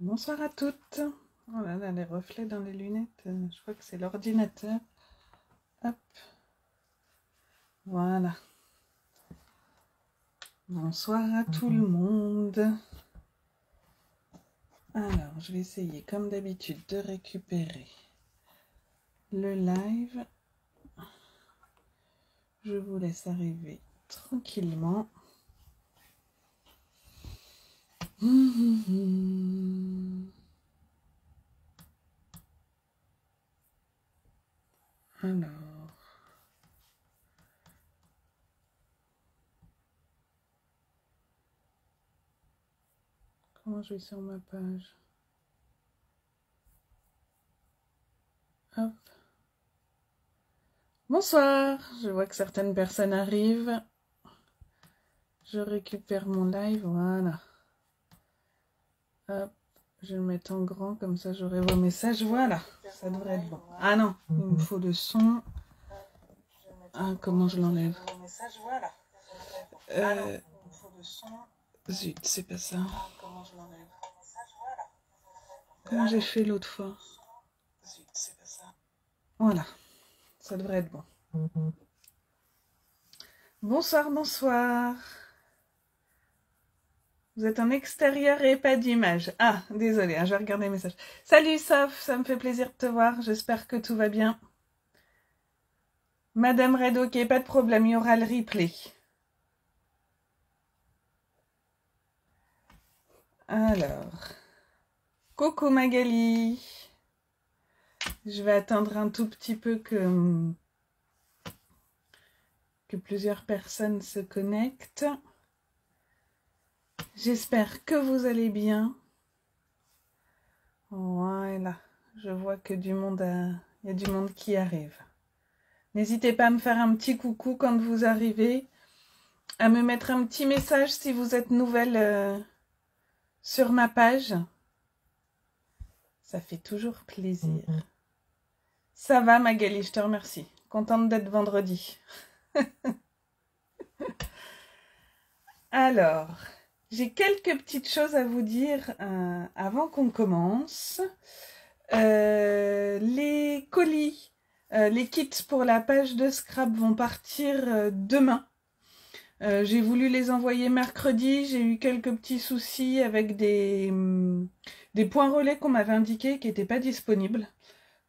Bonsoir à toutes. Oh là là, les reflets dans les lunettes, je crois que c'est l'ordinateur. Hop, voilà. Bonsoir à tout le monde. Alors, je vais essayer comme d'habitude de récupérer le live. Je vous laisse arriver tranquillement. Alors, comment je vais sur ma page? Hop. Bonsoir, je vois que certaines personnes arrivent. Je récupère mon live, voilà. Hop, je vais le mettre en grand, comme ça j'aurai vos messages, voilà. Ça devrait être bon. Ah non, il me faut le son. Ah, comment je l'enlève? Zut, c'est pas ça. Comment j'ai fait l'autre fois? Voilà, ça devrait être bon. Bonsoir, bonsoir. Vous êtes en extérieur et pas d'image. Ah, désolé, je vais regarder les messages. Salut Soph, ça me fait plaisir de te voir. J'espère que tout va bien. Madame Red, ok, pas de problème, il y aura le replay. Alors, coucou Magali. Je vais attendre un tout petit peu que plusieurs personnes se connectent. J'espère que vous allez bien. Voilà, je vois que il y a du monde qui arrive. N'hésitez pas à me faire un petit coucou quand vous arrivez, à me mettre un petit message si vous êtes nouvelle sur ma page. Ça fait toujours plaisir. Ça va Magali, je te remercie. Contente d'être vendredi. Alors, j'ai quelques petites choses à vous dire avant qu'on commence. Les colis, les kits pour la page de Scrap vont partir demain. J'ai voulu les envoyer mercredi, j'ai eu quelques petits soucis avec des points relais qu'on m'avait indiqués qui n'étaient pas disponibles.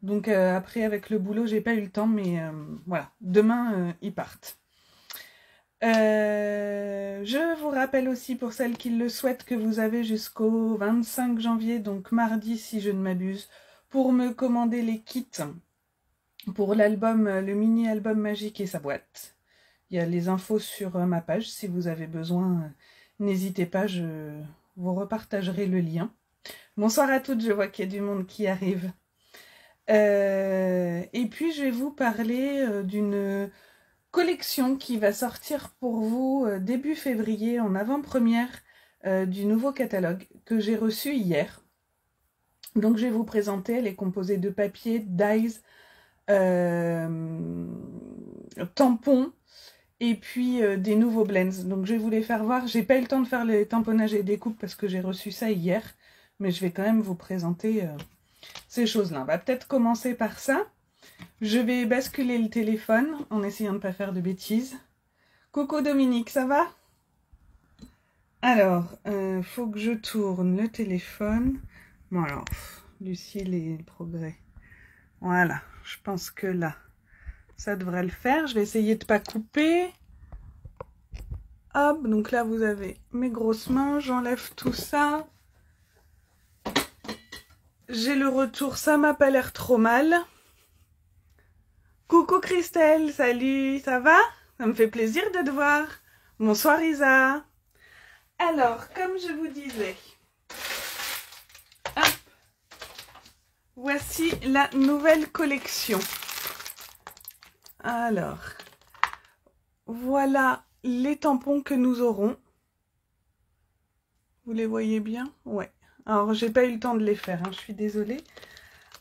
Donc après avec le boulot j'ai pas eu le temps, mais voilà, demain ils partent. Je vous rappelle aussi pour celles qui le souhaitent que vous avez jusqu'au 25 janvier, donc mardi si je ne m'abuse, pour me commander les kits pour l'album, le mini-album magique et sa boîte. Il y a les infos sur ma page, si vous avez besoin, n'hésitez pas, je vous repartagerai le lien. Bonsoir à toutes, je vois qu'il y a du monde qui arrive. Et puis je vais vous parler d'une collection qui va sortir pour vous début février en avant-première du nouveau catalogue que j'ai reçu hier. Donc je vais vous présenter, elle est composée de papier, dies, tampons et puis des nouveaux blends. Donc je vais vous les faire voir. J'ai pas eu le temps de faire les tamponnages et découpes parce que j'ai reçu ça hier, mais je vais quand même vous présenter ces choses-là. On va peut-être commencer par ça. Je vais basculer le téléphone en essayant de ne pas faire de bêtises. Coucou Dominique, ça va? Alors, faut que je tourne le téléphone. Bon alors, Lucille et le progrès. Voilà, je pense que là, ça devrait le faire. Je vais essayer de ne pas couper. Hop, donc là vous avez mes grosses mains. J'enlève tout ça. J'ai le retour, ça m'a pas l'air trop mal. Coucou Christelle, salut, ça va? Ça me fait plaisir de te voir. Bonsoir Isa. Alors, comme je vous disais, hop, voici la nouvelle collection. Alors, voilà les tampons que nous aurons. Vous les voyez bien? Ouais. Alors, j'ai pas eu le temps de les faire, hein, je suis désolée.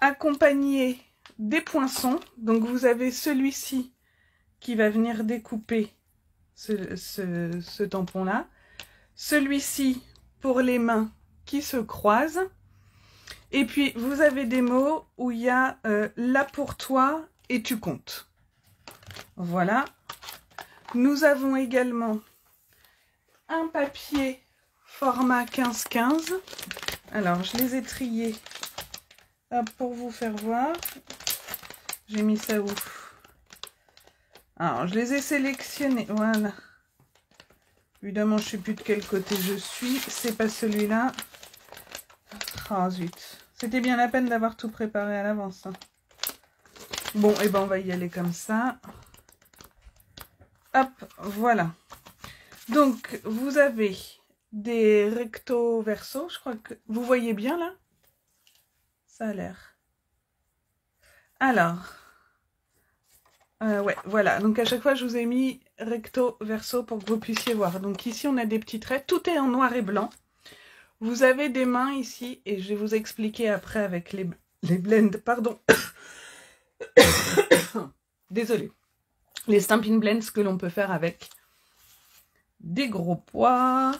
Accompagné des poinçons. Donc, vous avez celui-ci qui va venir découper ce tampon-là. Celui-ci pour les mains qui se croisent. Et puis, vous avez des mots où il y a là pour toi et tu comptes. Voilà. Nous avons également un papier format 15-15. Alors, je les ai triés pour vous faire voir. J'ai mis ça où? Alors, je les ai sélectionnés. Voilà. Évidemment, je ne sais plus de quel côté je suis. C'est pas celui-là. Ah, zut. C'était bien la peine d'avoir tout préparé à l'avance. Hein. Bon, et ben on va y aller comme ça. Hop, voilà. Donc, vous avez des recto verso. Je crois que vous voyez bien là. Ça a l'air. Alors, ouais, voilà. Donc, à chaque fois, je vous ai mis recto verso pour que vous puissiez voir. Donc, ici, on a des petits traits. Tout est en noir et blanc. Vous avez des mains ici, et je vais vous expliquer après avec les blends, pardon. Désolée. Les Stampin' Blends que l'on peut faire avec des gros pois,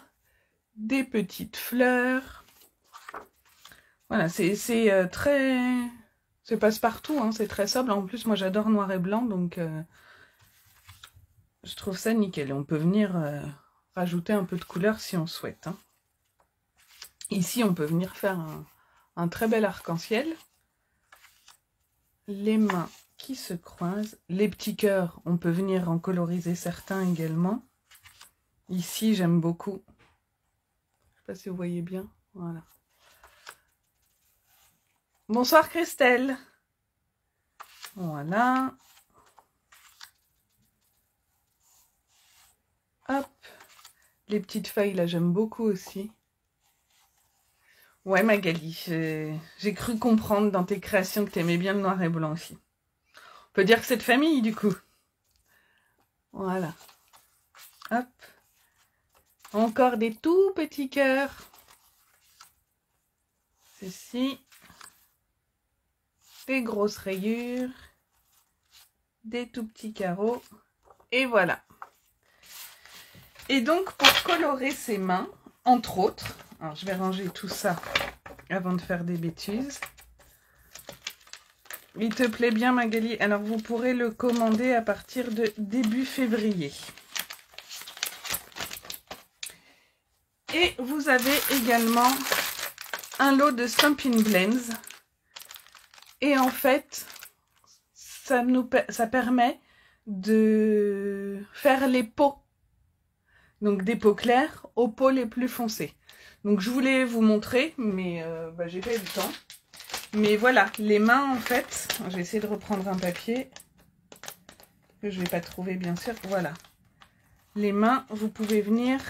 des petites fleurs. Voilà, c'est très... C'est passe-partout, hein, c'est très sobre. En plus, moi, j'adore noir et blanc, donc je trouve ça nickel. On peut venir rajouter un peu de couleur si on souhaite. Hein. Ici, on peut venir faire un très bel arc-en-ciel. Les mains qui se croisent. Les petits cœurs, on peut venir en coloriser certains également. Ici, j'aime beaucoup. Je ne sais pas si vous voyez bien. Voilà. Bonsoir Christelle. Voilà. Hop. Les petites feuilles, là, j'aime beaucoup aussi. Ouais, Magali, j'ai cru comprendre dans tes créations que tu aimais bien le noir et blanc aussi. On peut dire que c'est de famille, du coup. Voilà. Hop. Encore des tout petits cœurs. Ceci. Des grosses rayures. Des tout petits carreaux. Et voilà. Et donc, pour colorer ses mains, entre autres... Alors, je vais ranger tout ça avant de faire des bêtises. Il te plaît bien, Magali? Alors, vous pourrez le commander à partir de début février. Et vous avez également un lot de Stampin' Blends. Et en fait, ça permet de faire les peaux. Donc, des peaux claires aux peaux les plus foncées. Donc, je voulais vous montrer, mais j'ai pas eu le temps. Mais voilà, les mains, en fait, je vais essayer de reprendre un papier que je vais pas trouver, bien sûr. Voilà. Les mains, vous pouvez venir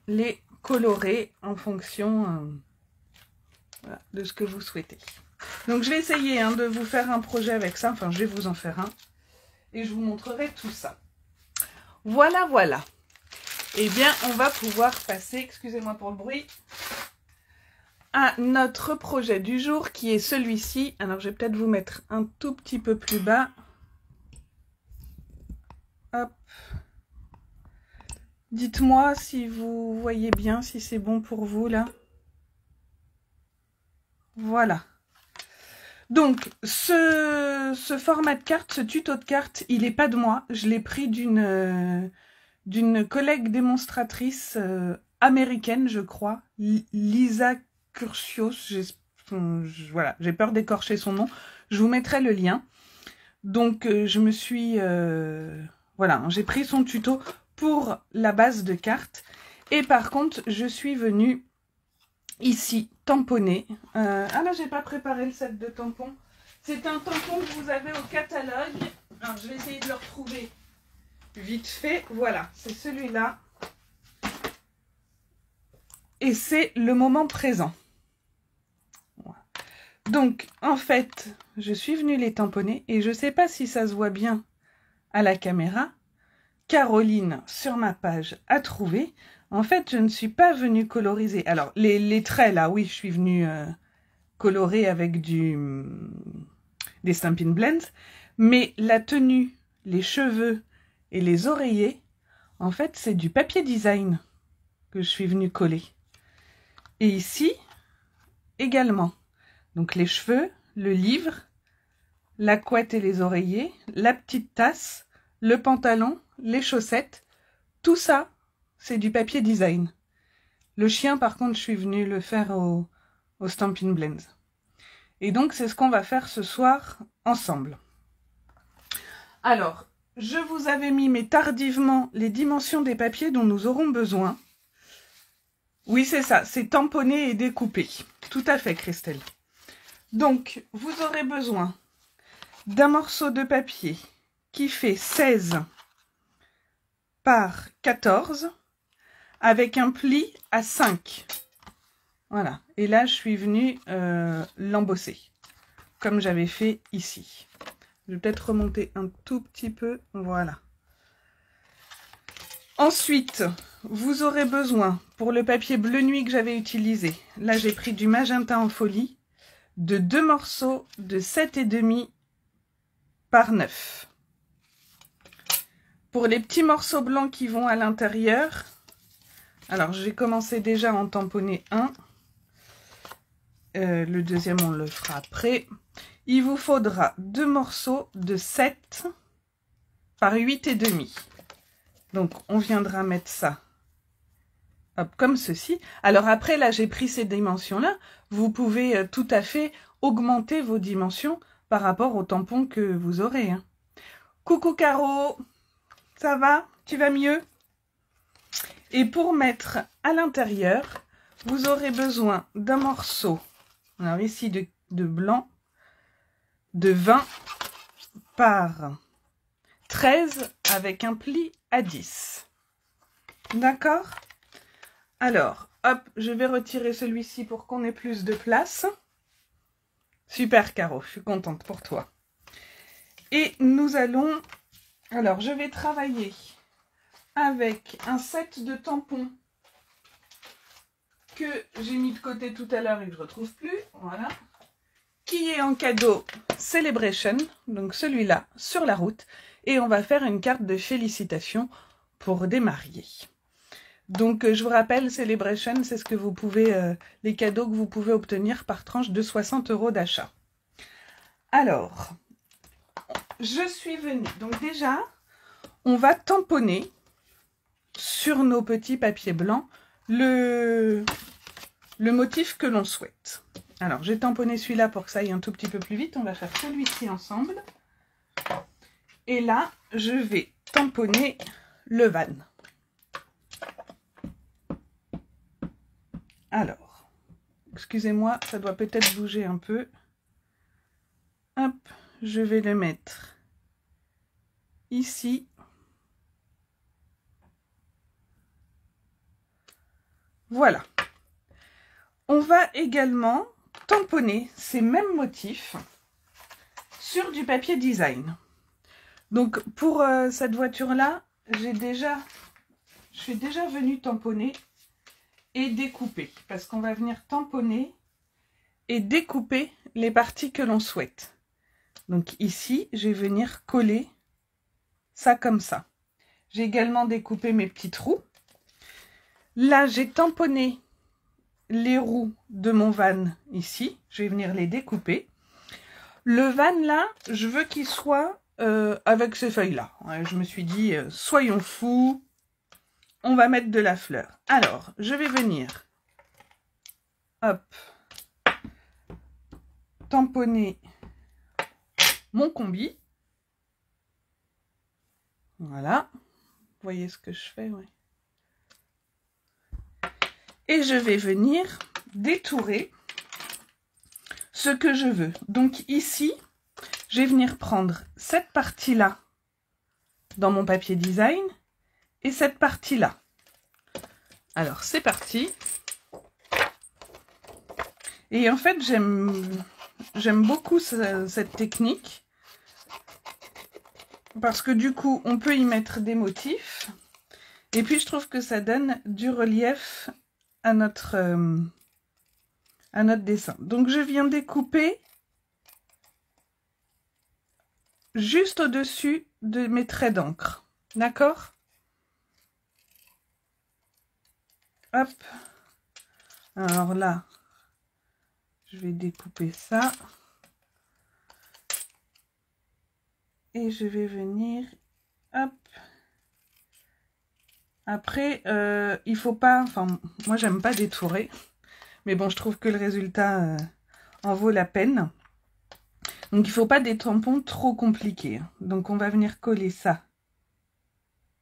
les colorer en fonction voilà, de ce que vous souhaitez. Donc, je vais essayer de vous faire un projet avec ça. Enfin, je vais vous en faire un. Et je vous montrerai tout ça. Voilà, voilà. Eh bien, on va pouvoir passer, excusez-moi pour le bruit, à notre projet du jour qui est celui-ci. Alors, je vais peut-être vous mettre un tout petit peu plus bas. Hop. Dites-moi si vous voyez bien, si c'est bon pour vous, là. Voilà. Donc, ce format de carte, ce tuto de carte, il n'est pas de moi. Je l'ai pris d'une collègue démonstratrice américaine, je crois, Lisa Curcios. Voilà, j'ai peur d'écorcher son nom. Je vous mettrai le lien. Donc, je me suis... voilà, j'ai pris son tuto pour la base de carte. Et par contre, je suis venue ici tamponner. Ah là, j'ai pas préparé le set de tampons. C'est un tampon que vous avez au catalogue. Alors, je vais essayer de le retrouver vite fait. Voilà, c'est celui-là. Et c'est le moment présent. Voilà. Donc, en fait, je suis venue les tamponner. Et je ne sais pas si ça se voit bien à la caméra. Caroline, sur ma page, a trouvé. En fait, je ne suis pas venue coloriser. Alors, les traits, là, oui, je suis venue colorer avec des Stampin' Blends. Mais la tenue, les cheveux et les oreillers, en fait, c'est du papier design que je suis venue coller. Et ici, également. Donc les cheveux, le livre, la couette et les oreillers, la petite tasse, le pantalon, les chaussettes, tout ça, c'est du papier design. Le chien, par contre, je suis venue le faire au Stampin' Blends. Et donc, c'est ce qu'on va faire ce soir ensemble. Alors, je vous avais mis, mais tardivement, les dimensions des papiers dont nous aurons besoin. Oui, c'est ça, c'est tamponné et découpé. Tout à fait, Christelle. Donc, vous aurez besoin d'un morceau de papier qui fait 16 par 14 avec un pli à 5. Voilà. Et là, je suis venue l'embosser, comme j'avais fait ici. Je vais peut-être remonter un tout petit peu. Voilà. Ensuite, vous aurez besoin, pour le papier bleu nuit que j'avais utilisé, là j'ai pris du magenta en folie, de 2 morceaux de 7,5 par 9. Pour les petits morceaux blancs qui vont à l'intérieur, alors j'ai commencé déjà à en tamponner un. Le deuxième on le fera après. Il vous faudra 2 morceaux de 7 par 8,5. Donc, on viendra mettre ça, hop, comme ceci. Alors après, là, j'ai pris ces dimensions-là. Vous pouvez tout à fait augmenter vos dimensions par rapport au tampon que vous aurez. Hein. Coucou Caro, ça va? Tu vas mieux? Et pour mettre à l'intérieur, vous aurez besoin d'un morceau, alors ici de blanc, de 20 par 13 avec un pli à 10. D'accord? Alors, hop, je vais retirer celui-ci pour qu'on ait plus de place. Super, Caro, je suis contente pour toi. Et nous allons... Alors, je vais travailler avec un set de tampons que j'ai mis de côté tout à l'heure et que je ne retrouve plus. Voilà. Qui est en cadeau Celebration, donc celui-là, sur la route. Et on va faire une carte de félicitations pour des mariés. Donc, je vous rappelle, Celebration, c'est ce que vous pouvez, les cadeaux que vous pouvez obtenir par tranche de 60 € d'achat. Alors, je suis venue. Donc déjà, on va tamponner sur nos petits papiers blancs le motif que l'on souhaite. Alors, j'ai tamponné celui-là pour que ça aille un tout petit peu plus vite. On va faire celui-ci ensemble. Et là, je vais tamponner le van. Alors, excusez-moi, ça doit peut-être bouger un peu. Hop, je vais le mettre ici. Voilà. On va également tamponner ces mêmes motifs sur du papier design. Donc pour cette voiture-là, je suis déjà venue tamponner et découper. Parce qu'on va venir tamponner et découper les parties que l'on souhaite. Donc ici, je vais venir coller ça comme ça. J'ai également découpé mes petits trous. Là, j'ai tamponné les roues de mon van ici. Je vais venir les découper. Le van là, je veux qu'il soit avec ces feuilles-là. Ouais, je me suis dit, soyons fous, on va mettre de la fleur. Alors, je vais venir, hop, tamponner mon combi. Voilà. Vous voyez ce que je fais, ouais. Et je vais venir détourer ce que je veux. Donc ici, je vais venir prendre cette partie-là dans mon papier design et cette partie-là. Alors, c'est parti. Et en fait, j'aime beaucoup cette technique parce que du coup, on peut y mettre des motifs. Et puis, je trouve que ça donne du relief à notre dessin. Donc, je viens découper juste au-dessus de mes traits d'encre. D'accord? Hop. Alors là, Je vais découper ça. Et je vais venir, hop. Après, il faut pas, enfin, moi j'aime pas détourer. Mais bon, je trouve que le résultat en vaut la peine. Donc il ne faut pas des tampons trop compliqués. Donc on va venir coller ça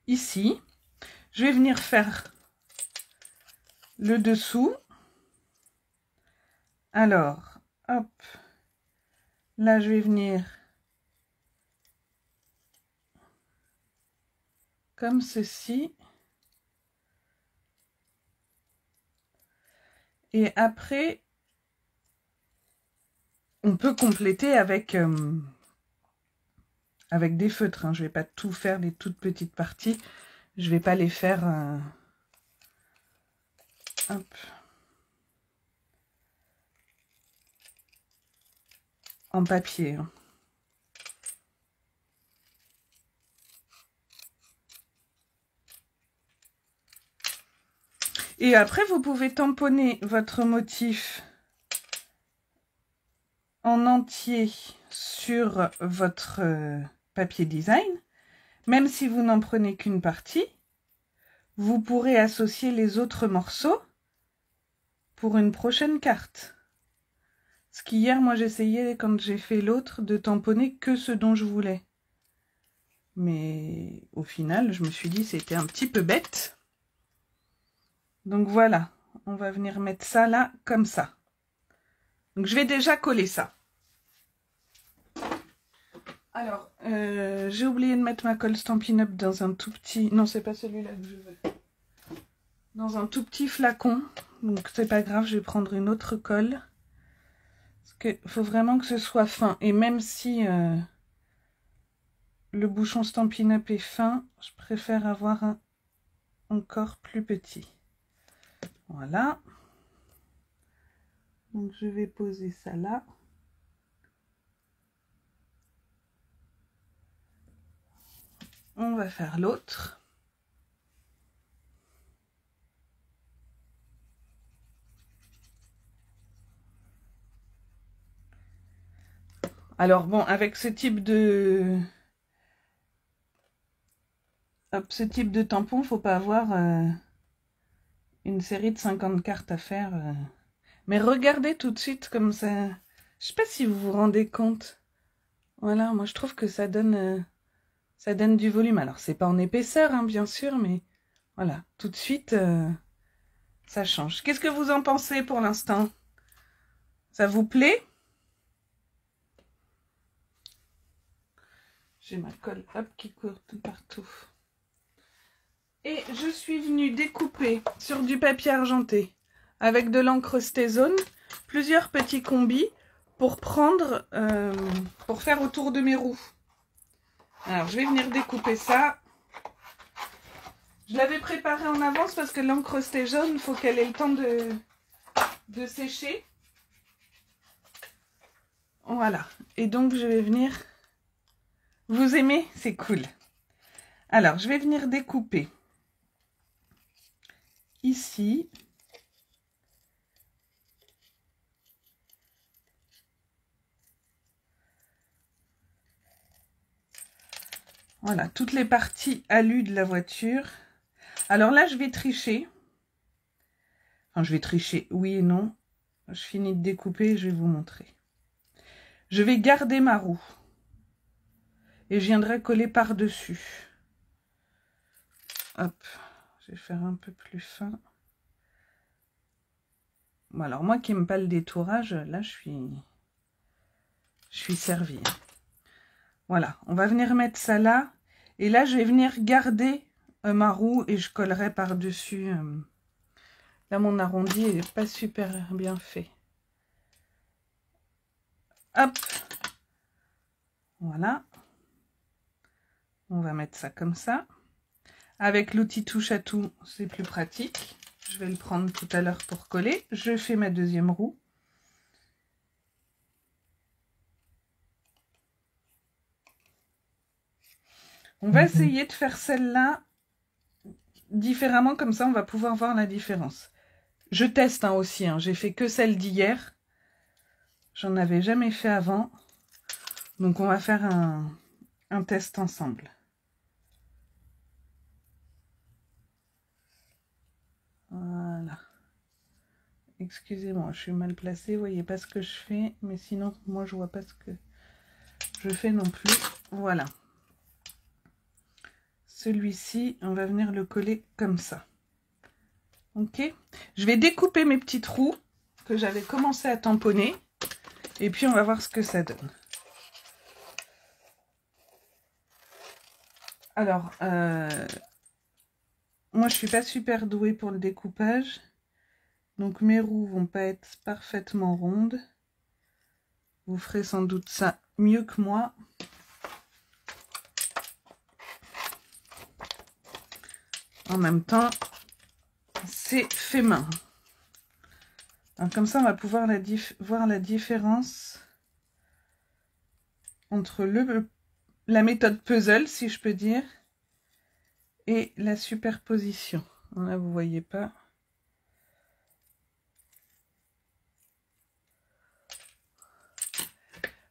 ici. Je vais venir faire le dessous. Alors, hop. Là, je vais venir comme ceci. Et après, on peut compléter avec, avec des feutres. Hein. Je ne vais pas tout faire, les toutes petites parties. Je ne vais pas les faire... hop. En papier. Hein. Et après, vous pouvez tamponner votre motif en entier sur votre papier design. Même si vous n'en prenez qu'une partie, vous pourrez associer les autres morceaux pour une prochaine carte. Ce qu'hier, moi, j'essayais, quand j'ai fait l'autre, de tamponner que ce dont je voulais. Mais au final, je me suis dit c'était un petit peu bête. Donc voilà, on va venir mettre ça là, comme ça. Donc je vais déjà coller ça. Alors, j'ai oublié de mettre ma colle Stampin' Up dans un tout petit... Non, c'est pas celui-là que je veux. Dans un tout petit flacon. Donc c'est pas grave, je vais prendre une autre colle. Parce qu'il faut vraiment que ce soit fin. Et même si le bouchon Stampin' Up est fin, je préfère avoir un encore plus petit. Voilà. Donc je vais poser ça là. On va faire l'autre. Alors bon, avec ce type de... Hop, ce type de tampon, faut pas avoir une série de 50 cartes à faire. Mais regardez tout de suite comme ça. Je sais pas si vous vous rendez compte. Voilà, moi je trouve que ça donne du volume. Alors c'est pas en épaisseur, hein, bien sûr, mais voilà, tout de suite, ça change. Qu'est-ce que vous en pensez pour l'instant? Ça vous plaît? J'ai ma colle, hop, qui court tout partout. Et je suis venue découper sur du papier argenté avec de l'encre Stazone plusieurs petits combis pour prendre, pour faire autour de mes roues. Alors je vais venir découper ça. Je l'avais préparé en avance parce que l'encre Stazone, il faut qu'elle ait le temps de sécher. Voilà. Et donc je vais venir... Vous aimez? C'est cool. Alors je vais venir découper ici. Voilà, toutes les parties alu de la voiture. Alors là, je vais tricher. Enfin, je vais tricher, oui et non. Je finis de découper et je vais vous montrer. Je vais garder ma roue. Et je viendrai coller par-dessus. Hop, je vais faire un peu plus fin. Bon, alors moi qui n'aime pas le détourage, là je suis servie. Voilà, on va venir mettre ça là. Et là je vais venir garder ma roue et je collerai par-dessus. Là mon arrondi n'est pas super bien fait. Hop, voilà. On va mettre ça comme ça. Avec l'outil touche à tout, c'est plus pratique. Je vais le prendre tout à l'heure pour coller. Je fais ma deuxième roue. On va essayer de faire celle-là différemment, comme ça on va pouvoir voir la différence. Je teste hein, aussi, hein. J'ai fait que celle d'hier. J'en avais jamais fait avant. Donc on va faire un test ensemble. Voilà. Excusez-moi, je suis mal placée, vous voyez pas ce que je fais, mais sinon moi je vois pas ce que je fais non plus. Voilà. Celui-ci, on va venir le coller comme ça. Ok. Je vais découper mes petits trous que j'avais commencé à tamponner. Et puis on va voir ce que ça donne. Alors, moi je suis pas super douée pour le découpage. Donc mes roues vont pas être parfaitement rondes. Vous ferez sans doute ça mieux que moi. En même temps, c'est fait main. Alors, comme ça, on va pouvoir voir la différence entre la méthode puzzle, si je peux dire, et la superposition. Là, vous voyez pas.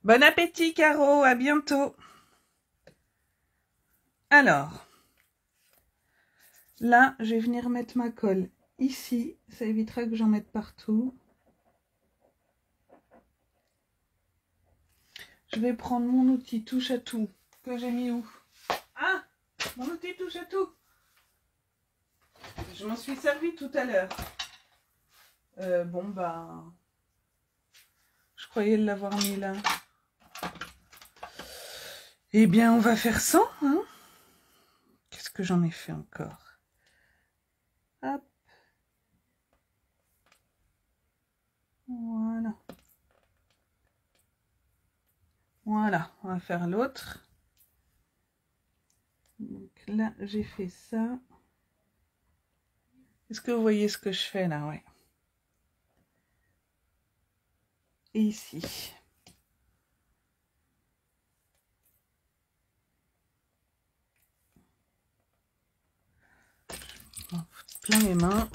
Bon appétit, Caro, à bientôt. Alors, là, je vais venir mettre ma colle ici. Ça évitera que j'en mette partout. Je vais prendre mon outil touche à tout que j'ai mis où? Ah, mon outil touche à tout. Je m'en suis servi tout à l'heure. Bon, bah, je croyais l'avoir mis là. Eh bien, on va faire 100, hein. Qu'est-ce que j'en ai fait encore? Hop. Voilà. Voilà, on va faire l'autre. Donc là, j'ai fait ça. Est-ce que vous voyez ce que je fais là? Ouais. Et ici. Plein les mains.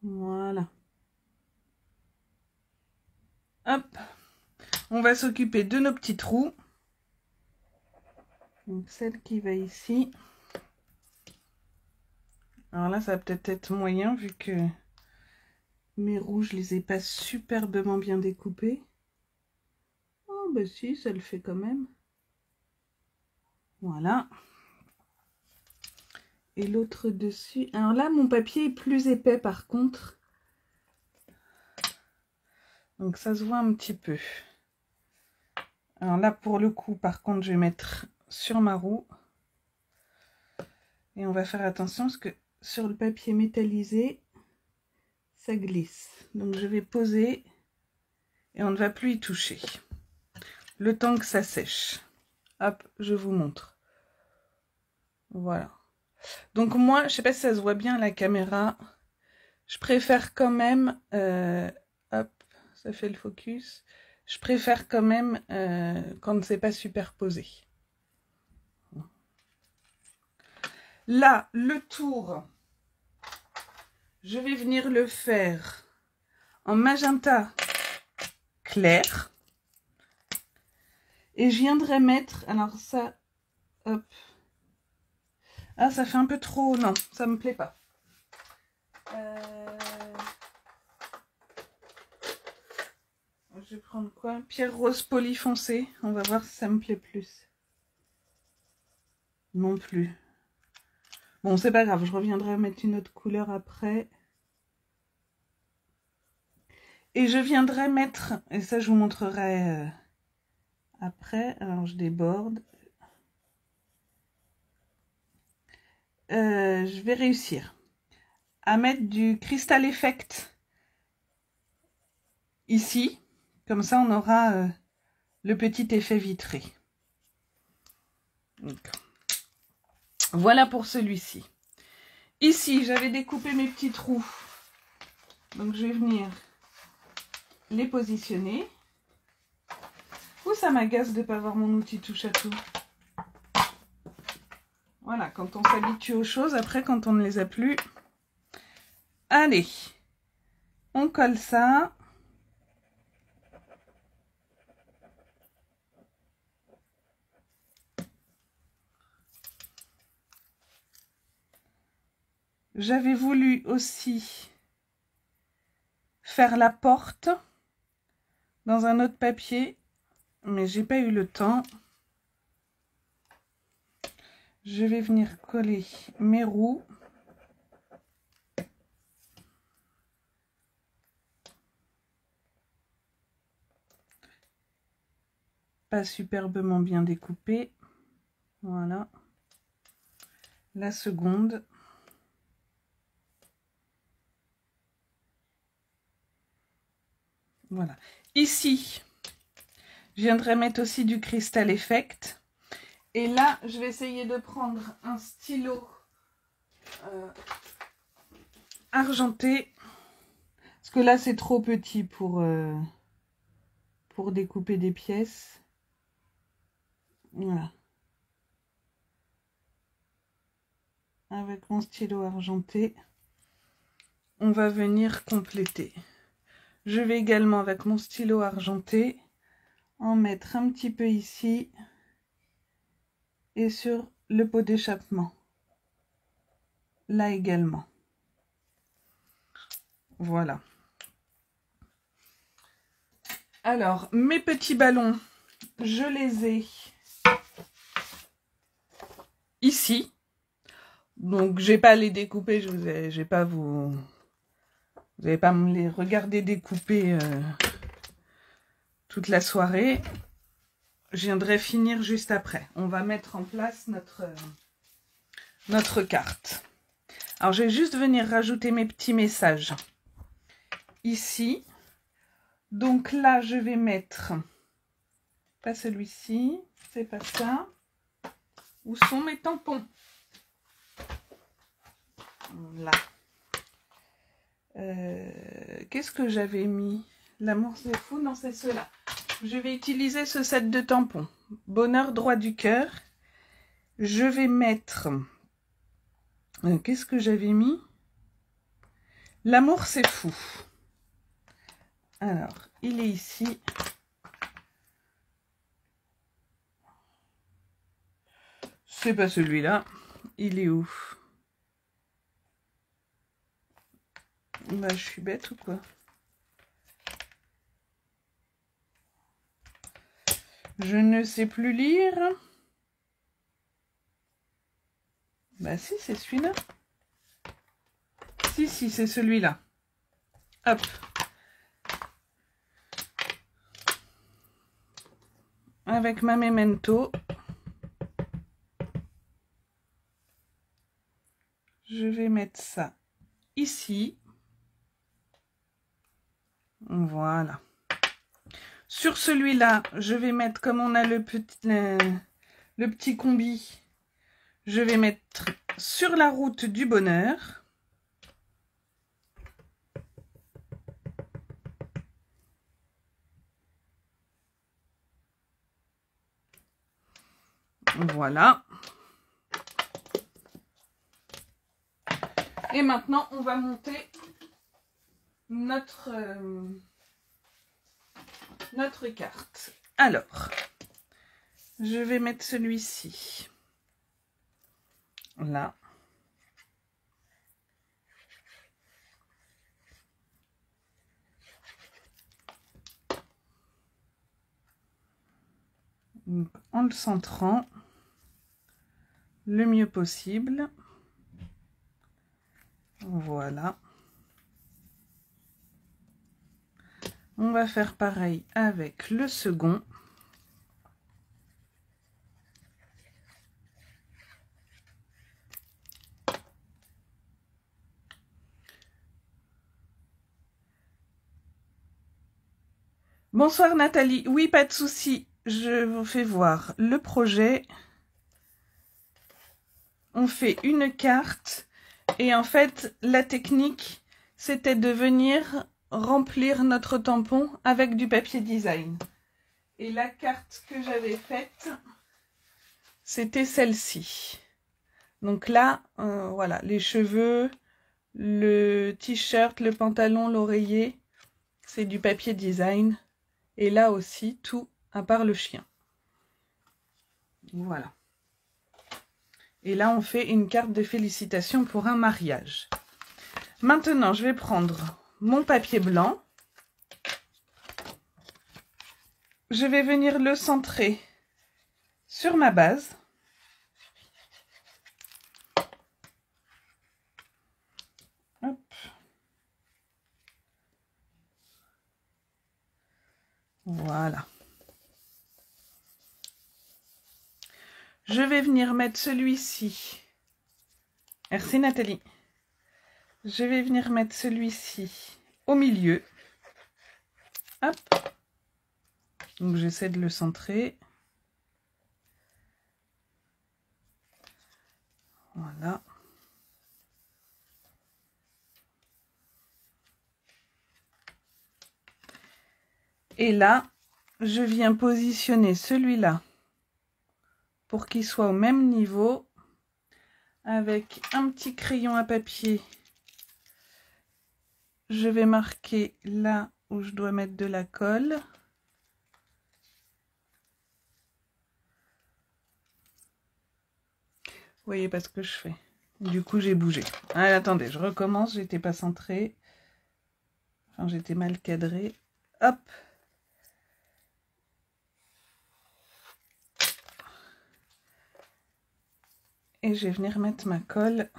Voilà. Hop. On va s'occuper de nos petits trous. Donc celle qui va ici. Alors là, ça va peut-être être moyen vu que mes rouges, je les ai pas superbement bien découpés. Oh bah si, ça le fait quand même. Voilà. Et l'autre dessus. Alors là, mon papier est plus épais par contre. Donc ça se voit un petit peu. Alors là, pour le coup, par contre, je vais mettre sur ma roue. Et on va faire attention parce que sur le papier métallisé, ça glisse. Donc je vais poser et on ne va plus y toucher. Le temps que ça sèche. Hop, je vous montre. Voilà. Donc moi, je ne sais pas si ça se voit bien à la caméra. Je préfère quand même... hop, ça fait le focus. Je préfère quand même quand c'est pas superposé. Là, le tour, je vais venir le faire en magenta clair. Et je viendrai mettre, alors ça, hop. Ah, ça fait un peu trop, non, ça me plaît pas. Je vais prendre quoi? Pierre rose poli foncé. On va voir si ça me plaît plus. Non plus. Bon, c'est pas grave, je reviendrai mettre une autre couleur après. Et je viendrai mettre, et ça je vous montrerai après. Alors je déborde. Je vais réussir à mettre du Crystal Effect ici. Comme ça, on aura le petit effet vitré. Donc, voilà pour celui-ci. Ici, j'avais découpé mes petits trous. Donc, je vais venir les positionner. Ouh, ça m'agace de ne pas avoir mon outil touche à tout. Voilà, quand on s'habitue aux choses, après quand on ne les a plus. Allez, on colle ça. J'avais voulu aussi faire la porte dans un autre papier, mais j'ai pas eu le temps. Je vais venir coller mes roues. Pas superbement bien découpé. Voilà. La seconde. Voilà. Ici, je viendrai mettre aussi du Crystal Effect. Et là, je vais essayer de prendre un stylo argenté. Parce que là, c'est trop petit pour découper des pièces. Voilà. Avec mon stylo argenté, on va venir compléter. Je vais également, avec mon stylo argenté, en mettre un petit peu ici et sur le pot d'échappement. Là également. Voilà. Alors, mes petits ballons, je les ai ici. Donc, je vais pas les découper, je vais pas vous n'allez pas me les regarder découper toute la soirée. Je viendrai finir juste après. On va mettre en place notre carte. Alors, je vais juste venir rajouter mes petits messages ici. Donc là, je vais mettre, pas celui-ci, c'est pas ça. Où sont mes tampons? Là. Qu'est-ce que j'avais mis? L'amour c'est fou? Non, c'est cela. Je vais utiliser ce set de tampons. Bonheur droit du cœur. Je vais mettre... qu'est-ce que j'avais mis? L'amour c'est fou. Alors, il est ici. C'est pas celui-là. Il est où? Bah, je suis bête ou quoi? Je ne sais plus lire. Bah si, c'est celui-là. Si, c'est celui-là. Hop. Avec ma memento. Je vais mettre ça ici. Voilà. Sur celui-là, je vais mettre, comme on a le petit combi, je vais mettre sur la route du bonheur. Voilà. Et maintenant, on va monter notre carte. Alors, je vais mettre celui-ci là. Donc, en le centrant le mieux possible. Voilà. On va faire pareil avec le second. Bonsoir Nathalie. Oui, pas de souci. Je vous fais voir le projet. On fait une carte et en fait, la technique, c'était de venir remplir notre tampon avec du papier design. Et la carte que j'avais faite, c'était celle-ci. Donc là, voilà, les cheveux, le t-shirt, le pantalon, l'oreiller, c'est du papier design. Et là aussi, tout à part le chien. Voilà. Et là, on fait une carte de félicitations pour un mariage. Maintenant, je vais prendre mon papier blanc. Je vais venir le centrer sur ma base. Hop. Voilà. Je vais venir mettre celui-ci. Merci Nathalie. Je vais venir mettre celui-ci au milieu. Hop. Donc j'essaie de le centrer. Voilà. Et là, je viens positionner celui-là pour qu'il soit au même niveau avec un petit crayon à papier. Je vais marquer là où je dois mettre de la colle. Vous voyez pas ce que je fais. Du coup, j'ai bougé. Allez, attendez, je recommence. J'étais pas centrée. Enfin, j'étais mal cadrée. Hop. Et je vais venir mettre ma colle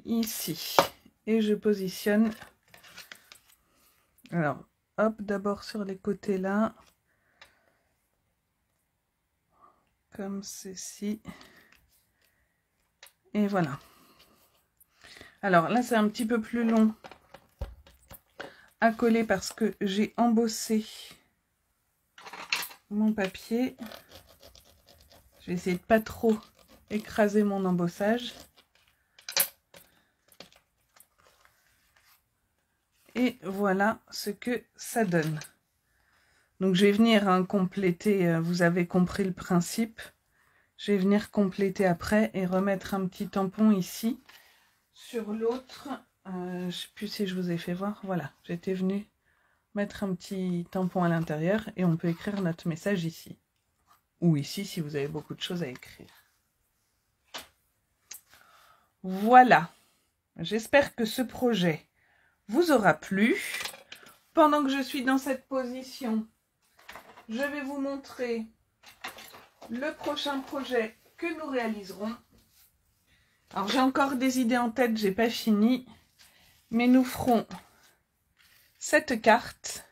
ici. Et je positionne. Alors, hop, d'abord sur les côtés là. Comme ceci. Et voilà. Alors là, c'est un petit peu plus long à coller parce que j'ai embossé mon papier. Je vais essayer de pas trop écraser mon embossage. Et voilà ce que ça donne. Donc je vais venir compléter, vous avez compris le principe. Je vais venir compléter après et remettre un petit tampon ici sur l'autre. Je ne sais plus si je vous ai fait voir. Voilà, j'étais venue mettre un petit tampon à l'intérieur et on peut écrire notre message ici. Ou ici si vous avez beaucoup de choses à écrire. Voilà. J'espère que ce projet vous aura plu. Pendant que je suis dans cette position, je vais vous montrer le prochain projet que nous réaliserons. Alors j'ai encore des idées en tête, j'ai pas fini, mais nous ferons cette carte.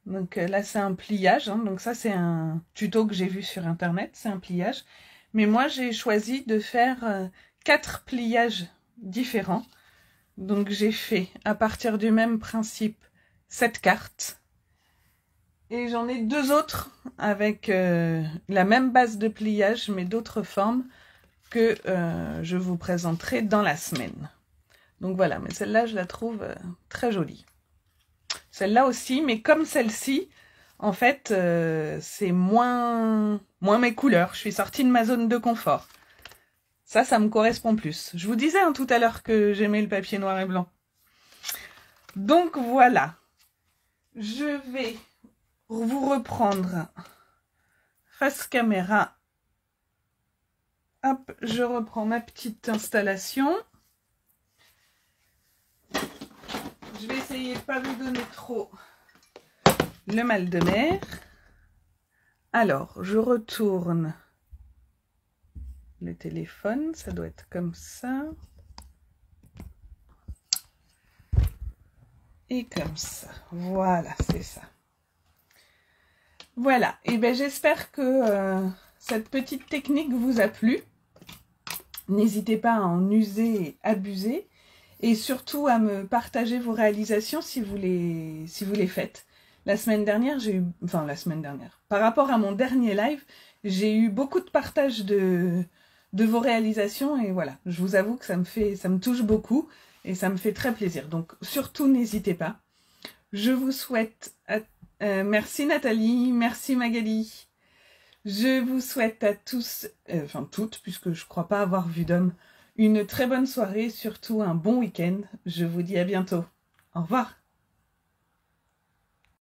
Donc là c'est un pliage, hein, donc ça c'est un tuto que j'ai vu sur internet, c'est un pliage. Mais moi j'ai choisi de faire 4 pliages différents. Donc j'ai fait à partir du même principe cette carte. Et j'en ai 2 autres avec la même base de pliage mais d'autres formes que je vous présenterai dans la semaine. Donc voilà, mais celle-là je la trouve très jolie. Celle-là aussi, mais comme celle-ci, en fait, c'est moins mes couleurs. Je suis sortie de ma zone de confort. Ça me correspond plus. Je vous disais tout à l'heure que j'aimais le papier noir et blanc. Donc voilà. Je vais vous reprendre face caméra. Hop, je reprends ma petite installation. Je vais essayer de ne pas vous donner trop le mal de mer. Alors, je retourne le téléphone, ça doit être comme ça. Et comme ça. Voilà, c'est ça. Voilà, et bien j'espère que cette petite technique vous a plu. N'hésitez pas à en user et abuser. Et surtout à me partager vos réalisations si vous les faites. La semaine dernière, par rapport à mon dernier live, j'ai eu beaucoup de partage de vos réalisations. Et voilà, je vous avoue que ça me touche beaucoup et ça me fait très plaisir. Donc surtout, n'hésitez pas. Je vous souhaite à Merci Nathalie, merci Magali. Je vous souhaite à tous, enfin toutes, puisque je ne crois pas avoir vu d'hommes, une très bonne soirée, surtout un bon week-end. Je vous dis à bientôt. Au revoir.